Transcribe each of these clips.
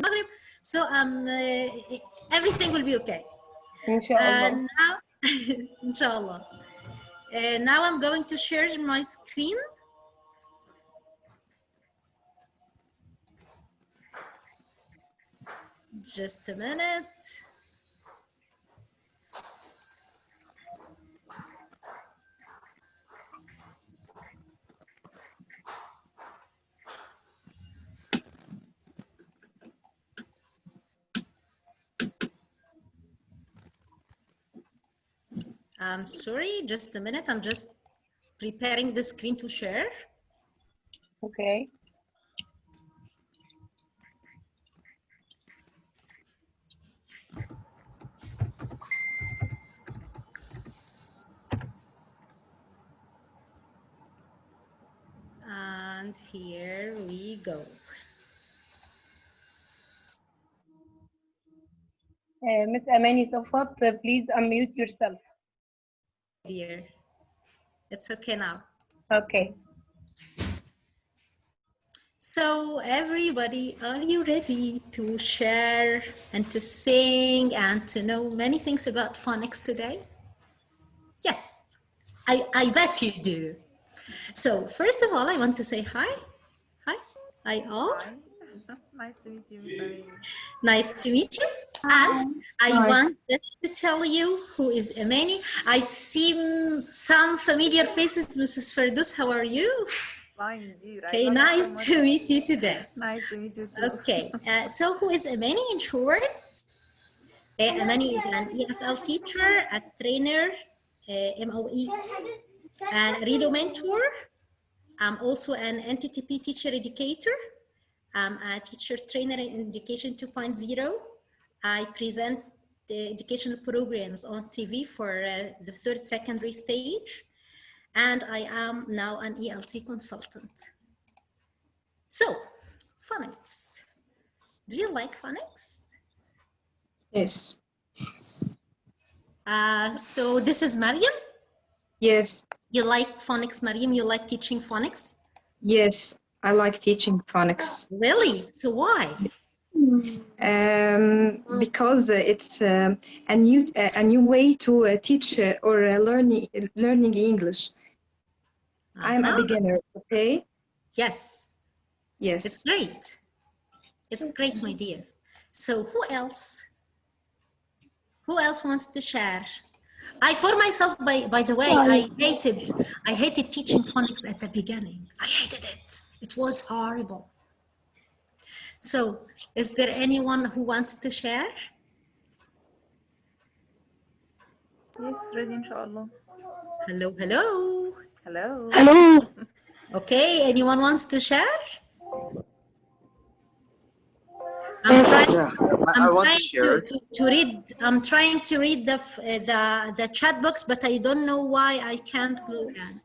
Maghrib. So everything will be okay. Inshallah. Now, inshallah. Now I'm going to share my screen. Just a minute. I'm sorry, just a minute. I'm just preparing the screen to share. Okay. And here we go. Miss Amany Sofat, please unmute yourself. Dear, it's okay now. Okay. So everybody, are you ready to share and to sing and to know many things about phonics today? Yes, I bet you do. So first of all, I want to say hi. Hi all. Hi. Nice to meet you, Miss Amany. Nice to meet you. And I want just to tell you who is Amany. I see some familiar faces. Mrs. Ferdous, how are you? Fine, dear. Okay, nice to meet you today. Nice to meet you too. Okay, so who is Amany in short? Amany is an EFL teacher, a trainer, MOE, and Redo mentor. I'm also an NTTP teacher educator. I'm a teacher trainer in Education 2.0. I present the educational programs on TV for the third secondary stage. And I am now an ELT consultant. So, phonics. Do you like phonics? Yes. So this is Mariam. Yes. You like phonics, Mariam? You like teaching phonics? Yes, I like teaching phonics. Really? So why? Because it's a new way to teach or learning English. I'm a beginner. Okay. Yes. Yes. It's great. It's great, my dear. So who else? Who else wants to share? For myself, by the way, I hated teaching phonics at the beginning. I hated it. It was horrible. So is there anyone who wants to share? Yes, ready, inshallah. Hello, hello. Hello. Hello. Okay, anyone wants to share? I want to share. I'm trying to read the chat box, but I don't know why I can't go in.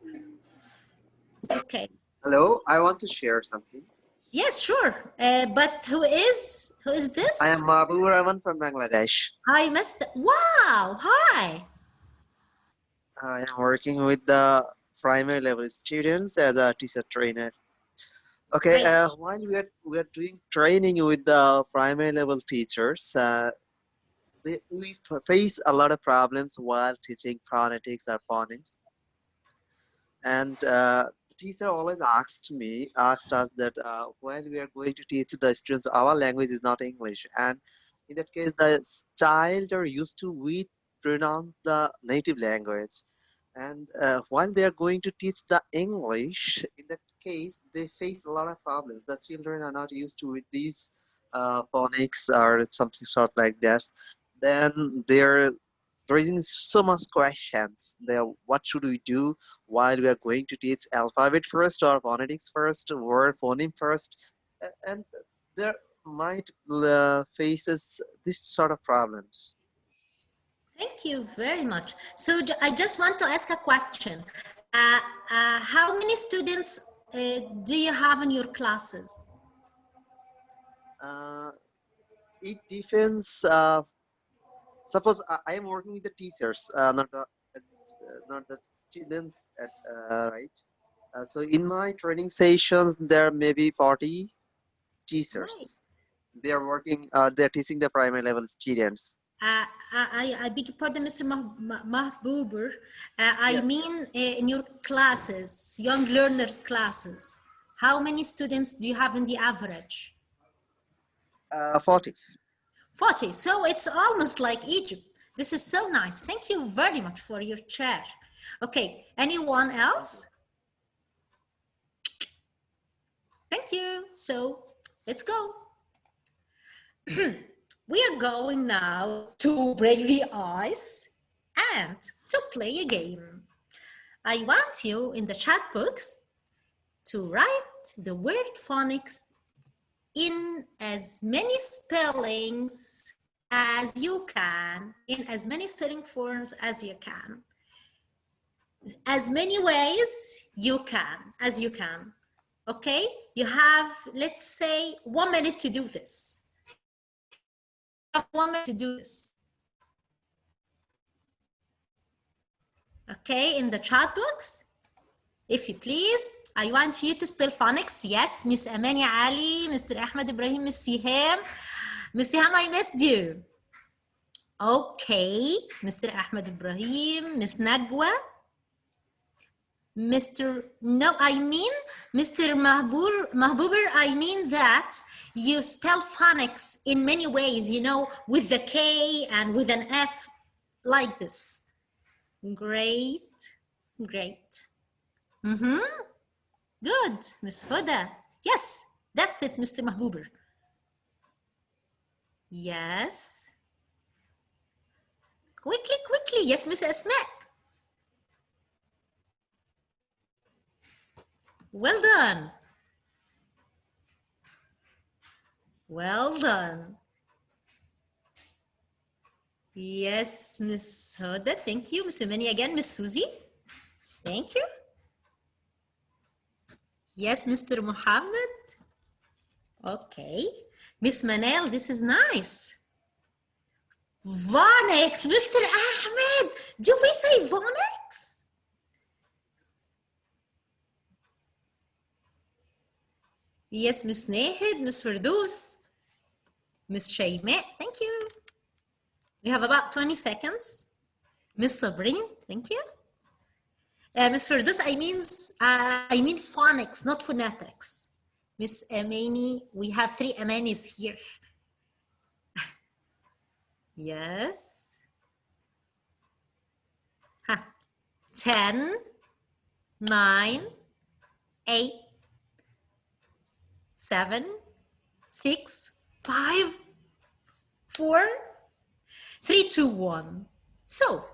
It's okay. Hello, I want to share something. Yes, sure. But who is this? I am Mahbub Rahman from Bangladesh. Hi, Mr. Wow. Hi. I am working with the primary level students as a teacher trainer. Okay, while we are doing training with the primary level teachers, we face a lot of problems while teaching phonetics or phonics. And the teacher always asked us that while we are going to teach the students, our language is not English, and in that case, the child are used to we pronounce the native language, and while they are going to teach the English, in that case, they face a lot of problems. The children are not used to with these phonics or something sort like this. Then they're raising so much questions. What should we do while we are going to teach alphabet first or phonetics first or phoneme first? And there might faces this sort of problems. Thank you very much. So I just want to ask a question. How many students do you have in your classes? It depends. Suppose I am working with the teachers, not the students, right? So in my training sessions, there may be 40 teachers. They are working. They're teaching the primary level students. I beg your pardon, Mr. Mahboober. I Yes. mean, in your classes, young learners classes, how many students do you have in the average? 40. 40. So it's almost like Egypt. This is so nice. Thank you very much for your chair. Okay, anyone else? Thank you. So let's go. We are going now to break the ice and to play a game. I want you in the chat box to write the word phonics in as many spellings as you can, in as many spelling forms as you can, as many ways you can, as you can. Okay, you have, let's say, 1 minute to do this. You have 1 minute to do this. Okay, in the chat box, if you please, I want you to spell phonics. Yes, Miss Amany Ali, Mr. Ahmed Ibrahim, Miss Siham. Miss Siham, I missed you. Okay, Mr. Ahmed Ibrahim, Miss Nagwa. Mr. Mahboober, I mean that you spell phonics in many ways, you know, with the K and with an F, like this. Great, great. Good, Miss Huda. Yes, that's it, Mr. Mahboober. Yes. Quickly, quickly. Yes, Miss Asma. Well done. Well done. Yes, Miss Huda. Thank you. Miss Amany again. Miss Susie. Thank you. Yes, Mr. Muhammad. Okay. Miss Manel, this is nice. Phonics, Mr. Ahmed. Do we say phonics? Yes, Miss Nahid, Miss Firdaus, Miss Shayma, thank you. We have about 20 seconds. Miss Sabrine, thank you. Miss Firdaus, I mean phonics, not phonetics. Miss Amany, we have 3 Amanys here. Yes. 10, 9, 8, 7, 6, 5, 4, 3, 2, 1. So,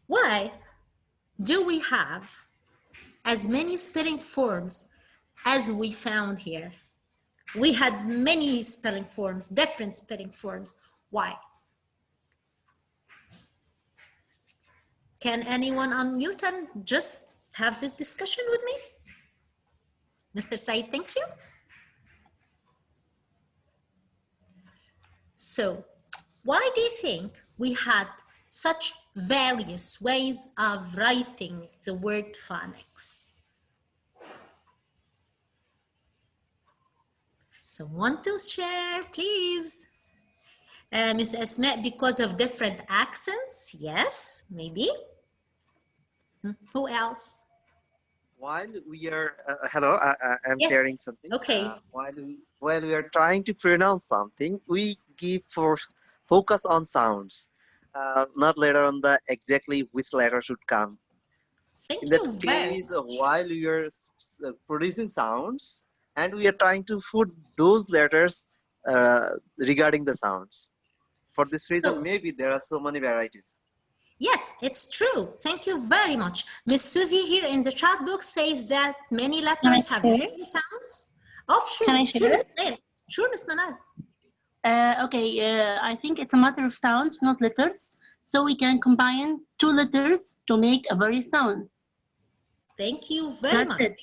why do we have as many spelling forms as we found here? We had many spelling forms, different spelling forms. Why? Can anyone unmute and just have this discussion with me? Mr. Said, thank you. So, why do you think we had such various ways of writing the word phonics? Someone to share, please. Miss Asma, because of different accents? Yes, maybe. Who else? While we are hello, I'm Yes. sharing something. Okay. While we are trying to pronounce something, we give focus on sounds, not later on the exactly which letter should come. Thank In you that very case, much. while we are producing sounds, and we are trying to put those letters regarding the sounds. For this reason, So, maybe there are so many varieties. yes, it's true. Thank you very much. Miss Susie here in the chat box says that many letters have the same sounds. Oh, sure. Can I Sure, share? Miss Manal. Sure, Miss Manal. I think it's a matter of sounds, not letters. So we can combine 2 letters to make a very sound. Thank you very That's much. it.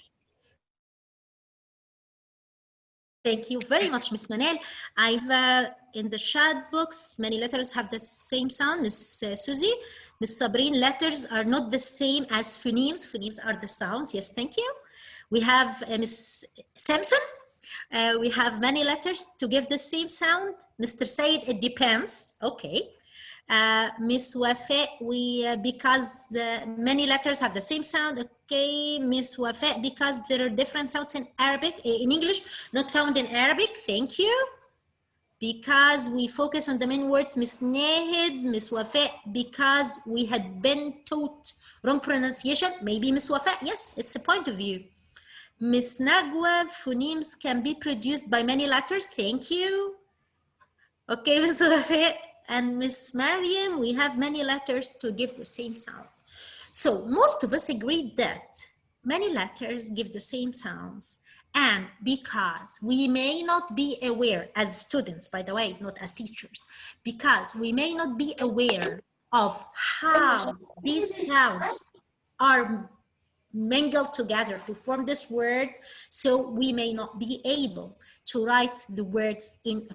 Thank you very much, Miss Manal. I've in the chat box, many letters have the same sound. Miss Susie, Miss Sabrine, letters are not the same as phonemes. Phonemes are the sounds. Yes, thank you. We have Miss Samson. We have many letters to give the same sound. Mr. Said, it depends. Okay. Miss Wafa, because many letters have the same sound. Okay, Miss Wafa, because there are different sounds in Arabic, in English, not found in Arabic. Thank you. Because we focus on the main words. Miss Nahid, Miss Wafa, because we had been taught wrong pronunciation. Maybe Miss Wafa, yes, it's a point of view. Miss Nagwa, phonemes can be produced by many letters. Thank you. Okay, Miss Wafa and Miss Mariam, we have many letters to give the same sound. So most of us agreed that many letters give the same sounds. And because we may not be aware as students, by the way, not as teachers, because we may not be aware of how these sounds are mingled together to form this word, so we may not be able to write the words in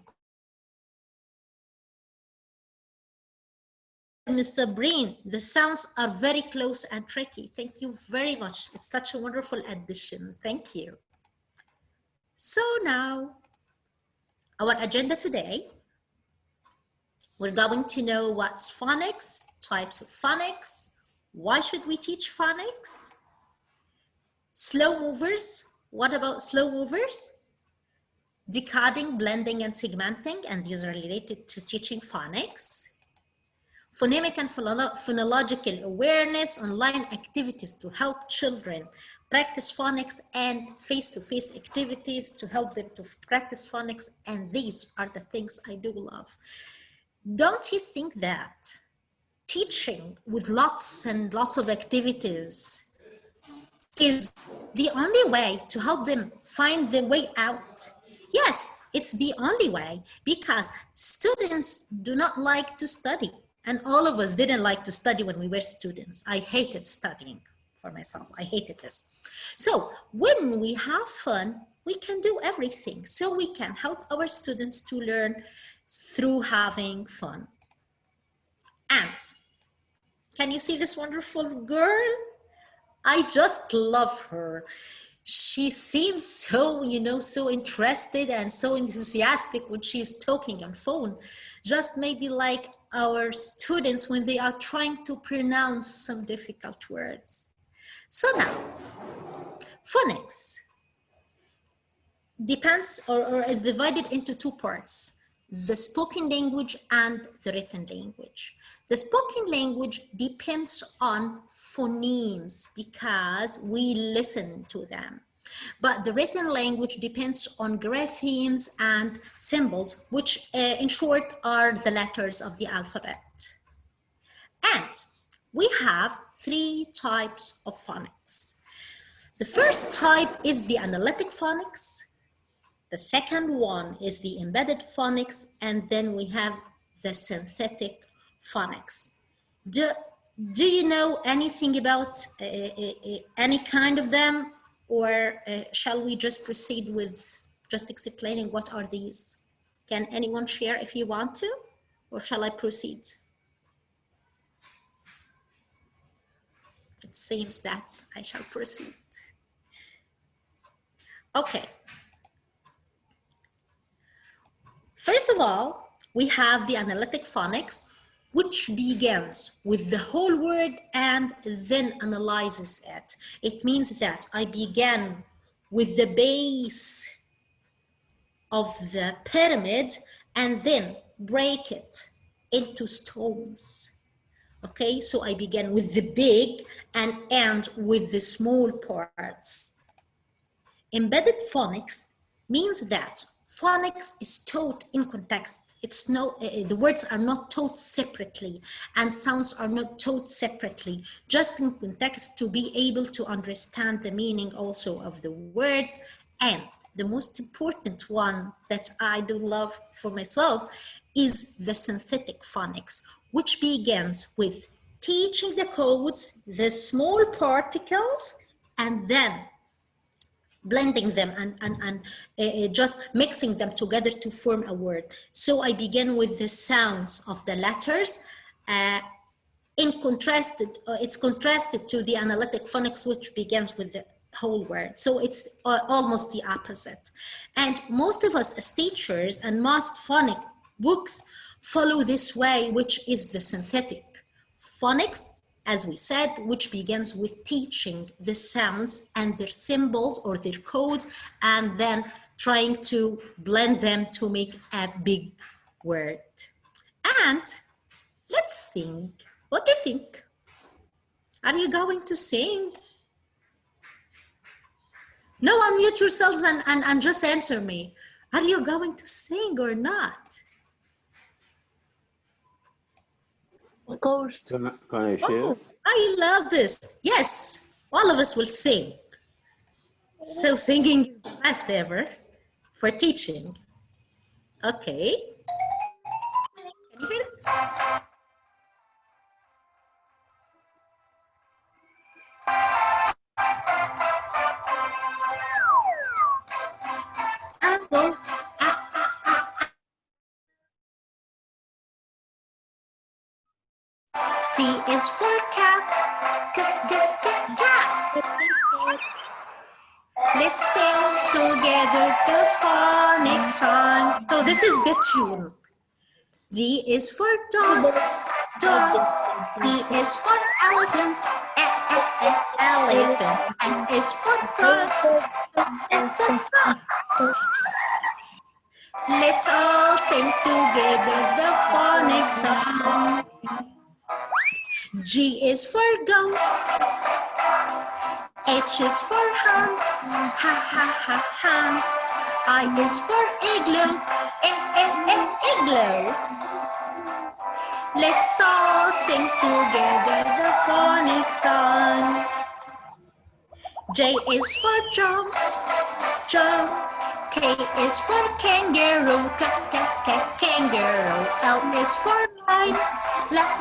a Ms. Sabrine, the sounds are very close and tricky. Thank you very much. It's such a wonderful addition. Thank you. So now, our agenda today, we're going to know what's phonics, types of phonics, why should we teach phonics, slow movers. What about slow movers? Decoding, blending, and segmenting, and these are related to teaching phonics. Phonemic and phonological awareness, online activities to help children practice phonics, and face-to-face activities to help them to practice phonics. And these are the things I do love. Don't you think that teaching with lots and lots of activities is the only way to help them find their way out? Yes, it's the only way, because students do not like to study. And all of us didn't like to study when we were students. I hated studying for myself. I hated this. So when we have fun, we can do everything. So we can help our students to learn through having fun. And can you see this wonderful girl? I just love her. She seems so, so interested and so enthusiastic when she's talking on phone. Just maybe like our students when they are trying to pronounce some difficult words. So now, phonics depends or is divided into two parts: the spoken language and the written language. The spoken language depends on phonemes because we listen to them. But the written language depends on graphemes and symbols, which in short are the letters of the alphabet. And we have three types of phonics. The first type is the analytic phonics. The second one is the embedded phonics, and then we have the synthetic phonics. Do you know anything about any kind of them, or shall we just proceed with just explaining what are these? Can anyone share if you want to, or shall I proceed? It seems that I shall proceed. Okay. First of all, we have the analytic phonics, which begins with the whole word and then analyzes it. It means that I begin with the base of the pyramid and then break it into stones. Okay, so I begin with the big and end with the small parts. Embedded phonics means that phonics is taught in context. It's the words are not taught separately and sounds are not taught separately, just in context to be able to understand the meaning also of the words. And the most important one that I do love for myself is the synthetic phonics, which begins with teaching the codes, the small particles, and then blending them and just mixing them together to form a word. So I begin with the sounds of the letters. It's contrasted to the analytic phonics, which begins with the whole word. So it's almost the opposite. And most of us as teachers and most phonic books follow this way, which is the synthetic phonics, as we said, which begins with teaching the sounds and their symbols or their codes, and then trying to blend them to make a big word. And let's sing. What do you think? Are you going to sing? No, unmute yourselves and just answer me. Are you going to sing or not? Of course. Can I share? Oh, I love this. Yes, all of us will sing. So singing is the best ever for teaching. Okay. Can you hear this? Apple. C is for cat. Cat. Let's sing together the phonic song. So this is the tune. D is for dog. Dog. E is for elephant. Elephant. F is for frog. Frog. Let's all sing together the phonic song. G is for goat. H is for hunt. Ha ha ha hunt. I is for igloo. Igloo. Let's all sing together the phonic song. J is for jump. Jump. K is for kangaroo. Kangaroo. L is for line. Line.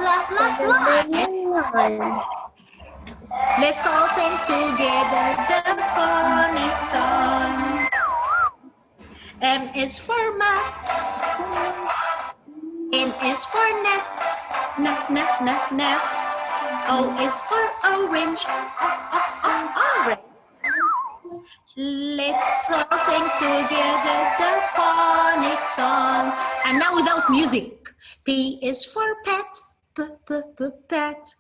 Let's all sing together the phonic song. M is for map. N is for net. Net. O is for orange. Orange. Let's all sing together the phonic song. And now without music. P is for pet. Pet.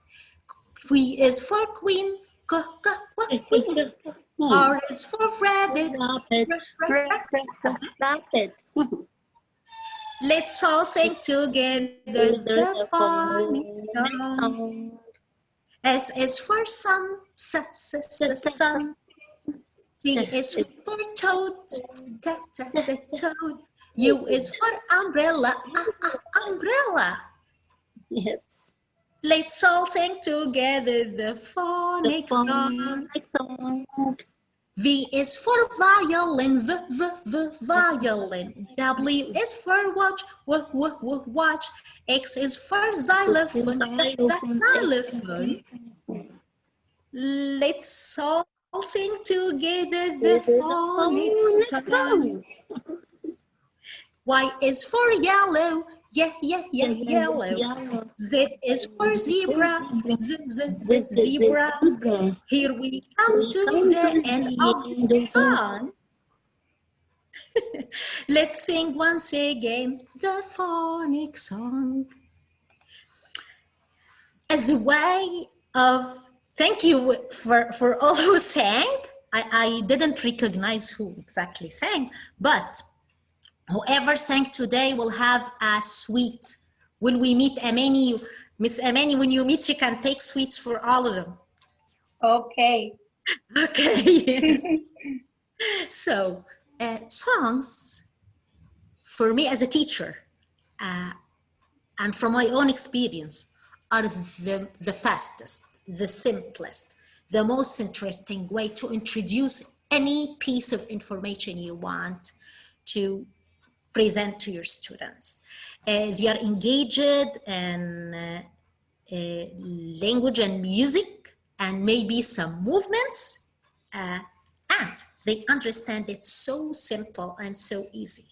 Q is for queen. Queen. R is for rabbit. Rabbit. Let's all sing together the phonic song. S is for sun. Sun. T is for toad. Toad. U is for umbrella. Umbrella. Yes. Let's all sing together the phonic song. V is for violin. Violin. W is for watch. Watch. X is for xylophone. Xylophone. Let's all sing together the phonic song. Y is for yellow. Yellow. Z is for zebra. Zebra. Here we come to the end of the song. Let's sing once again the phonic song. As a way of thank you for all who sang. I didn't recognize who exactly sang, but whoever sang today will have a sweet. When we meet Amany, Miss Amany, when you meet, you can take sweets for all of them. Okay. Okay. So, songs, for me as a teacher, and from my own experience, are the fastest, the simplest, the most interesting way to introduce any piece of information you want to present to your students. They are engaged in language and music and maybe some movements, and they understand it so simple and so easy.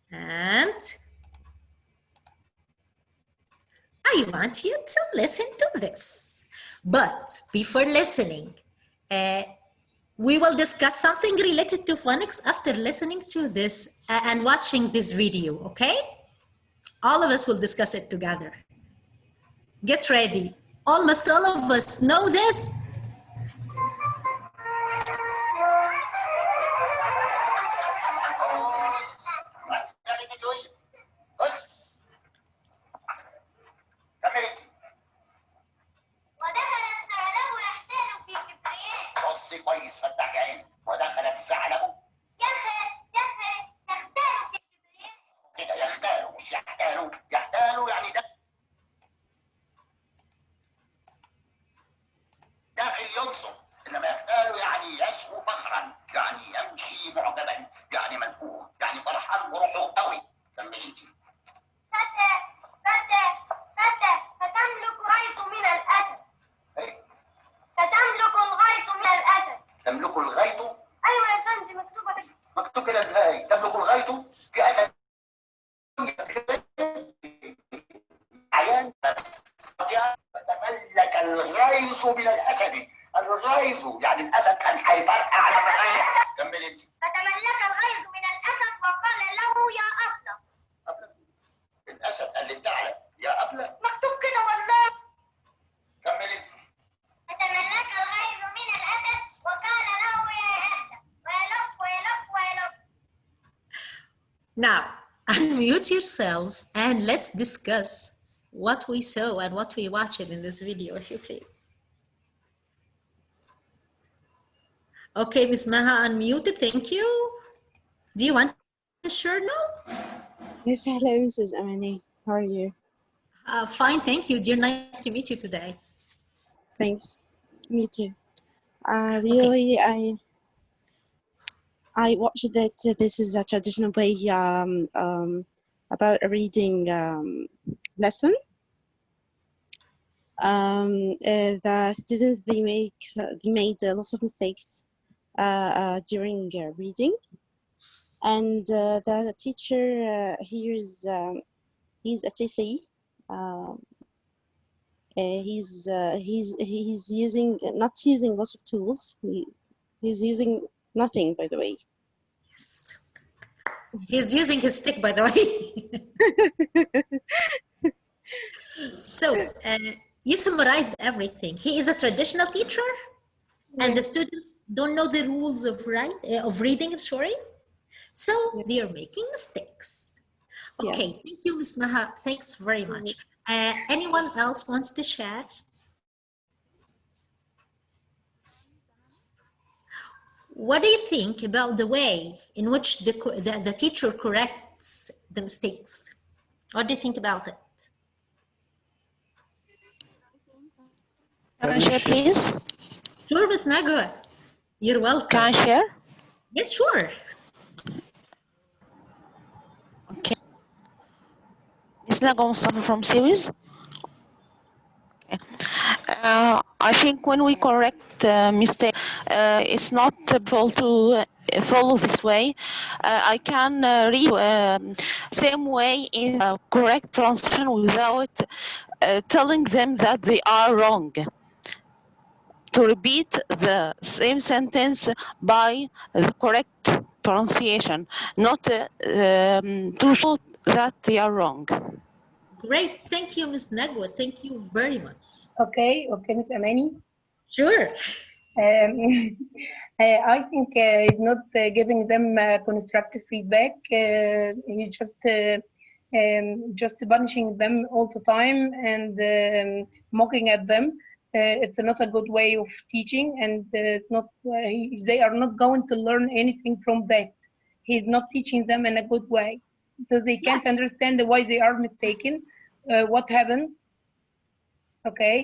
And I want you to listen to this. But before listening, We will discuss something related to phonics after listening to this and watching this video, okay? All of us will discuss it together. Get ready. Almost all of us know this. بصي كويس فتح عينك ودخل الثعلب كده يختالوا مش يحتالوا يحتالوا يعني ده داخل ينصب انما يختالوا يعني يسهو فخرا يعني يمشي معجبا يعني منفوخ يعني فرحان بروحه قوي كملي انت فتملك غيط من الأسد ايه فتملك الغيط من الأسد تملك الغيط أيوة يا فندم مكتوبة كده مكتوب كده ازاي تملك الغيط كأسد عيان فتملك الغيظ من الاسد الغيظ يعني الاسد كان هيفرقع على مغاية كمل انت فتملك الغيظ من الأسد وقال له يا أبلة الاسد قال للثعلب يا ابله مكتوب كده والله كمل انت فتملك الغيظ من الأسد وقال له يا أبلة ويلف ويلف ويلف. Now, unmute yourselves and let's discuss what we saw and what we watched in this video, if you please. Okay, Ms. Maha, unmuted, thank you. Do you want to share now? Yes, hello, Mrs. Amany. How are you? Fine, thank you, dear. Nice to meet you today. Thanks. Me too. Really, Okay. I watched that this is a traditional way about a reading lesson. The students they made a lot of mistakes during reading, and the teacher he's a TC. He's using not using lots of tools. He's using nothing, by the way. Yes. He's using his stick, by the way. So you summarized everything. He is a traditional teacher, and the students don't know the rules of reading. I'm sorry, so they are making mistakes. Okay, Yes. thank you, Ms. Maha. Thanks very much. Anyone else wants to share? What do you think about the way in which the teacher corrects the mistakes? What do you think about it? Can I share, please? Sure, Ms. Nagwa. You're welcome. Can I share? Yes, sure. Okay. It's Nago Mustafa from series. Okay. I think when we correct mistake, it's not possible to follow this way. I can read same way in correct translation without telling them that they are wrong. To repeat the same sentence by the correct pronunciation, not to show that they are wrong. Great. Thank you, Ms. Nagwa. Thank you very much. Okay, Ms. Amany. Sure. I think not giving them constructive feedback. You just punishing them all the time and mocking at them. It's not a good way of teaching, and it's not. They are not going to learn anything from that. He's not teaching them in a good way, so they can't understand why they are mistaken. What happened? Okay,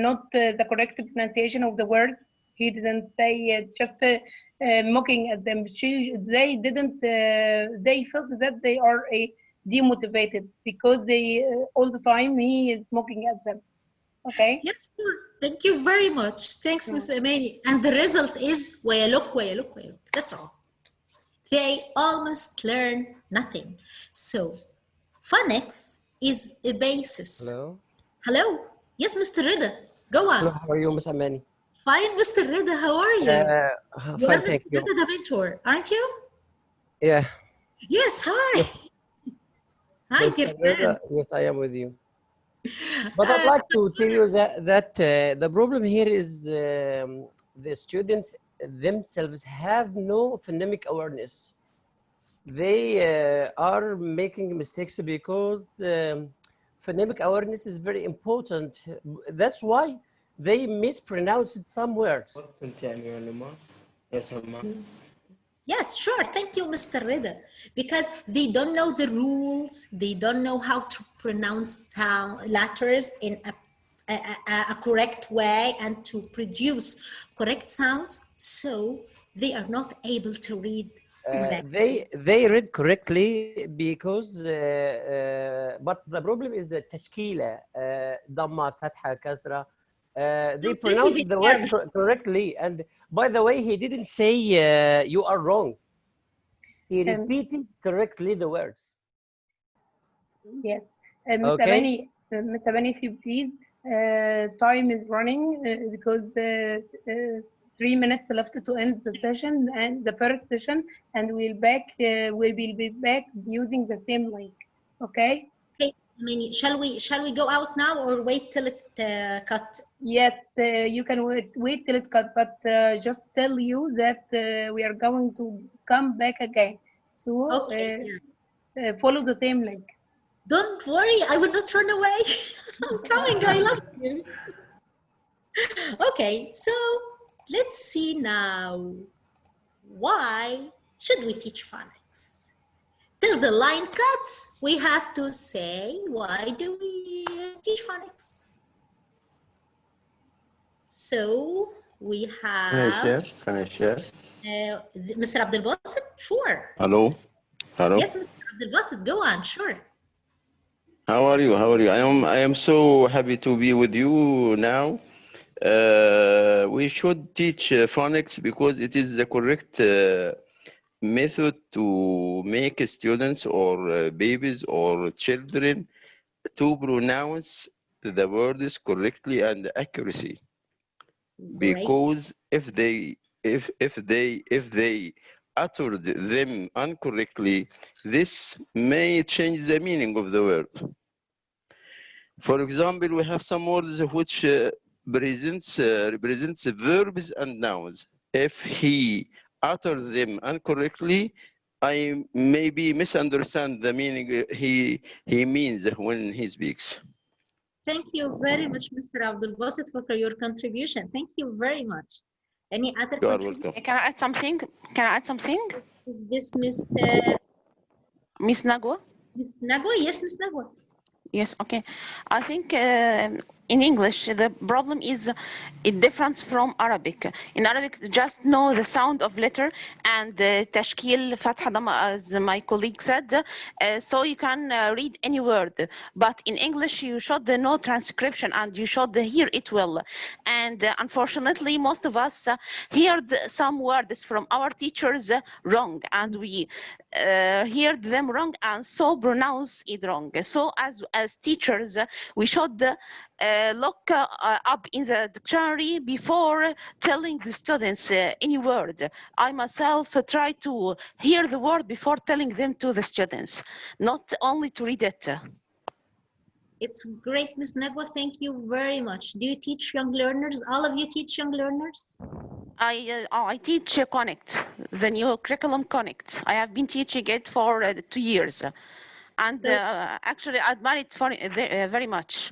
not the correct pronunciation of the word. He didn't say just mocking at them. They didn't. They felt that they are demotivated because they all the time he is mocking at them. Okay. Yes, sure. Thank you very much. Thanks, Ms. Amany. And the result is ويلوك ويلوك ويلوك. That's all. They almost learn nothing. So phonics is a basis. Hello. Hello. Yes, Mr. Rida. Go on. Hello, how are you, Miss Amany? Fine, Mr. Rida, how are you? You are Fine, Mr. thank you. Rida, the mentor, aren't you? Yeah, Yes, hi. yes, Hi, dear Mr. friend. Reza, yes, I am with you. But I'd Uh, like to tell you that the problem here is the students themselves have no phonemic awareness. They are making mistakes because phonemic awareness is very important. That's why they mispronounced some words. Yes, sure. Thank you, Mr. Rida. Because they don't know the rules. They don't know how to pronounce letters in a correct way and to produce correct sounds. So they are not able to read correctly. They read correctly because but the problem is the تشكيلة ضمة فتحة كسرة they So this is pronounced a the word term. correctly, and by the way he didn't say you are wrong, he repeated correctly the words. Yes. Okay, Ms. Amany, if you please, time is running because 3 minutes left to end the session and the first session, and we'll be back using the same link. Okay? Okay, I mean, shall we go out now or wait till it cut? Yes, you can wait till it cut, but just tell you that we are going to come back again. So Okay, yeah. follow the same link. Don't worry, I will not run away. I'm coming, I love you. Okay, so let's see now. Why should we teach phonics? Till the line cuts, we have to say, why do we teach phonics? So we Can I have share? Can I share? Mr. Abdel Basit, sure. Hello? Hello? Yes, Mr. Abdel Basit, go on, sure. How are you? How are you? I am so happy to be with you now. We should teach phonics because it is the correct method to make students or babies or children to pronounce the words correctly and accuracy. Great. Because if they uttered them incorrectly, this may change the meaning of the word. For example, we have some words which represents verbs and nouns. If he utters them incorrectly, I maybe misunderstand the meaning he means when he speaks. Thank you very much, Mr. Abdul Basit, for your contribution. Thank you very much. Any other You are contribution? welcome. Can I add something? Can I add something? Is this Mr. Miss Nagwa? Miss Nagwa? Yes, Miss Nagwa. Yes, okay. I think in English, the problem is it difference from Arabic. In Arabic, just know the sound of letter and tashkil, fatha, dhamma, as my colleague said, so you can read any word. But in English, you should know transcription and you should hear it well. And unfortunately, most of us heard some words from our teachers wrong, and we heard them wrong and so pronounce it wrong. So as teachers, we should look up in the dictionary before telling the students any word. I myself try to hear the word before telling them to the students, not only to read it. It's great, Miss Nagwa. Thank you very much. Do you teach young learners? All of you teach young learners? I teach Connect, the new curriculum Connect. I have been teaching it for 2 years, and actually I admire it very much.